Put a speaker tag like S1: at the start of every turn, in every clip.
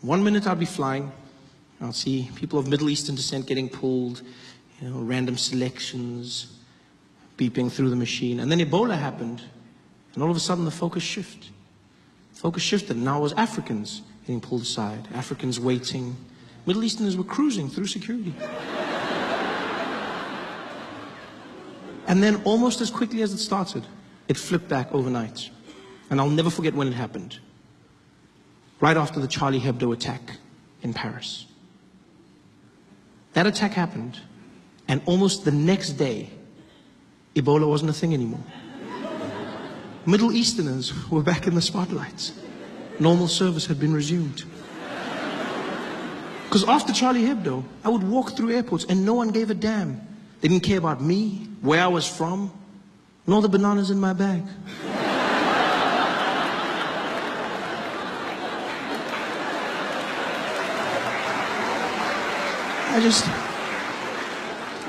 S1: One minute I'll be flying, I'll see people of Middle Eastern descent getting pulled, random selections, beeping through the machine. And then Ebola happened, and all of a sudden the focus shifted. Focus shifted, and now it was Africans getting pulled aside, Africans waiting. Middle Easterners were cruising through security. And then almost as quickly as it started, it flipped back overnight. And I'll never forget when it happened. Right after the Charlie Hebdo attack in Paris. That attack happened, and almost the next day, Ebola wasn't a thing anymore. Middle Easterners were back in the spotlight. Normal service had been resumed. Because after Charlie Hebdo, I would walk through airports and no one gave a damn. They didn't care about me, where I was from, nor the bananas in my bag. I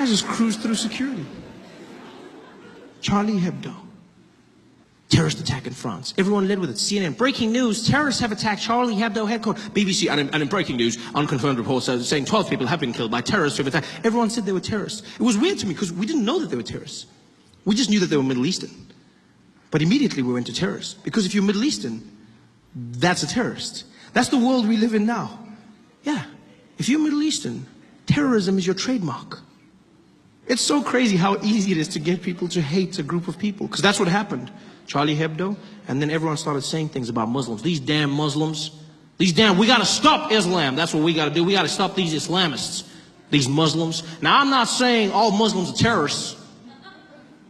S1: just cruised through security. Charlie Hebdo. Terrorist attack in France. Everyone led with it. CNN, breaking news, terrorists have attacked Charlie Hebdo headquarters. BBC, and in breaking news, unconfirmed reports saying 12 people have been killed by terrorists who have attacked. Everyone said they were terrorists. It was weird to me because we didn't know that they were terrorists. We just knew that they were Middle Eastern. But immediately we went to terrorists. Because if you're Middle Eastern, that's a terrorist. That's the world we live in now. Yeah. If you're Middle Eastern, terrorism is your trademark. It's so crazy how easy it is to get people to hate a group of people. Because that's what happened. Charlie Hebdo, and then everyone started saying things about Muslims. These damn Muslims. We gotta stop Islam. That's what we gotta do. We gotta stop these Islamists. These Muslims. Now, I'm not saying all Muslims are terrorists,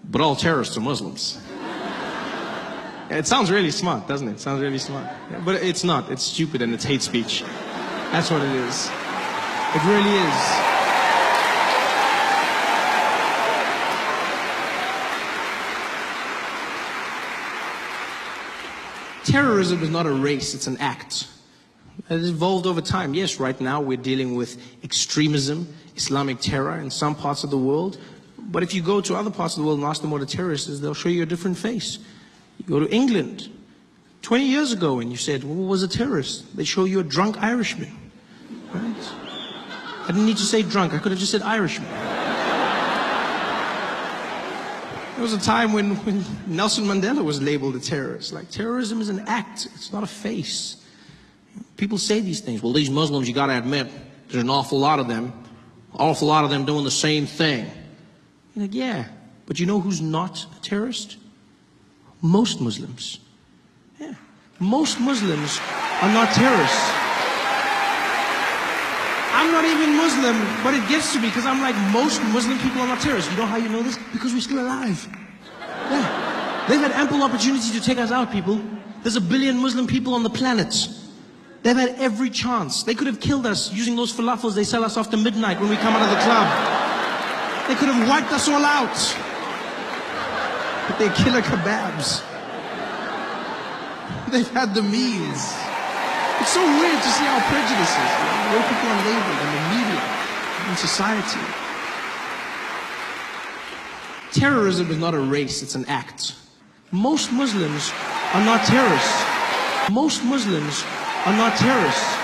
S1: but all terrorists are Muslims. It sounds really smart, doesn't it? It sounds really smart. Yeah, but it's not. It's stupid and it's hate speech. That's what it is. It really is. Terrorism is not a race, it's an act. It has evolved over time. Yes, right now we're dealing with extremism, Islamic terror in some parts of the world. But if you go to other parts of the world and ask them what a terrorist is, they'll show you a different face. You go to England, 20 years ago, and you said, well, what was a terrorist? They show you a drunk Irishman. Right? I didn't need to say drunk, I could have just said Irishman. There was a time when Nelson Mandela was labeled a terrorist. Like, terrorism is an act, it's not a face. People say these things. Well, these Muslims, you gotta admit, there's an awful lot of them doing the same thing. You're like, yeah, but you know who's not a terrorist? Most Muslims. Yeah, most Muslims are not terrorists. I'm not even Muslim, but it gets to me because I'm like, most Muslim people are not terrorists. You know how you know this? Because we're still alive. Yeah. They've had ample opportunity to take us out, people. There's 1 billion Muslim people on the planet. They've had every chance. They could have killed us using those falafels they sell us after midnight when we come out of the club. They could have wiped us all out. But they're killer kebabs. They've had the means. It's so weird to see our prejudices, the way people are labeled in the media, in society. Terrorism is not a race, it's an act. Most Muslims are not terrorists. Most Muslims are not terrorists.